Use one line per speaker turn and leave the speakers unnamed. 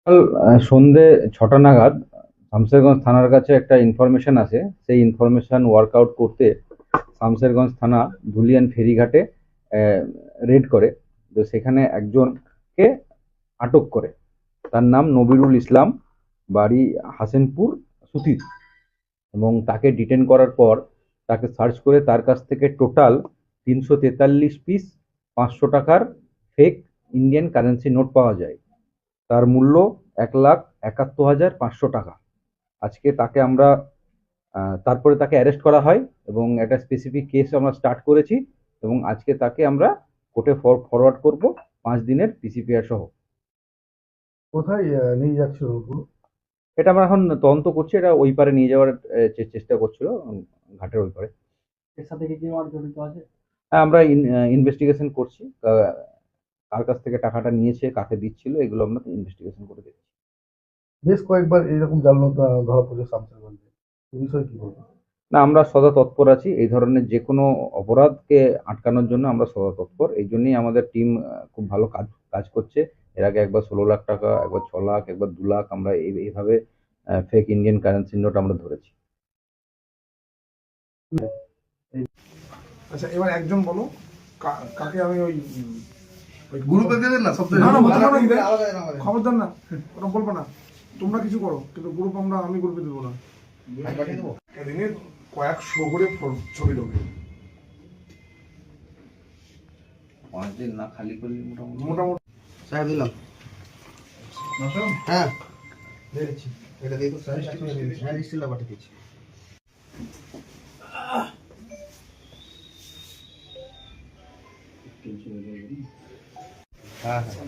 কাল সন্ধে 6টা নাগাদ শামসেরগঞ্জ থানার কাছে একটা ইনফরমেশন আছে। সেই ইনফরমেশন ওয়ার্কআউট করতে শামসেরগঞ্জ থানা ধুলিয়ান ফেরিঘাটে রেড করে। তো সেখানে একজনকে আটক করে। তার নাম নবিরুল ইসলাম, বাড়ি হাসেনপুর সুতির। এবং তাকে ডিটেন করার পর তাকে সার্চ করে তার কাছ থেকে টোটাল 343 পিস 500 টাকার ফেক ইন্ডিয়ান কারেন্সি নোট পাওয়া যায়। তার মূল্য 1,71,500 টাকা। আজকে তাকে আমরা তারপরে তাকে অ্যারেস্ট করা হয় এবং একটা স্পেসিফিক কেস আমরা স্টার্ট করেছি এবং আজকে তাকে আমরা কোর্টে ফরওয়ার্ড করব 5 দিনের পিসিপিআর সহ।
কোথায় নিয়ে যাচ্ছিল ওগুলো?
এটা আমরা এখন তদন্ত করছি, এটা ওই পারে নিয়ে যাওয়ার চেষ্টা করছিল, ঘাটের ওই পারে।
এর সাথে কি আর জড়িত আছে?
হ্যাঁ, আমরা ইনভেস্টিগেশন করছি। কার কাছ থেকে টাকাটা নিয়েছে, কাকে দিচ্ছিল, এগুলো আমরা ইনভেস্টিগেশন করে দেখছি।
বেশ কয়েকবার এরকম জাল নোট ধরা পড়েছে শামসেরগঞ্জে। এই বিষয়ে কি বলবো?
না, আমরা সদা তৎপর আছি। এই ধরনের যে কোনো অপরাধকে আটকানোর জন্য আমরা সদা তৎপর। এই জন্যই আমাদের টিম খুব ভালো কাজ কাজ করছে। এর আগে একবার 16 লাখ টাকা, একবার 6 লাখ, একবার 2 লাখ আমরা এইভাবে ফেক ইন্ডিয়ান কারেন্সি নোট আমরা ধরেছি।
আচ্ছা, এবার একজন বলো কাকে আমি ওই
গ্রুপে দেবেন না সব
না না খবরদার না, ওরকম বলবো না। তোমরা কিছু করো, কিন্তু গ্রুপ আমি গ্রুপে দেবো না। এদিনে কয়েকশো করে ছবি ঢোকে।
5 দিন না খালি করলে
মোটামুটি
সাহেব দিলাম। হ্যাঁ দিয়েছি, এটা দিয়ে তো হ্যাঁ লিস্টটা পাঠিয়ে দিচ্ছি। হ্যাঁ হ্যাঁ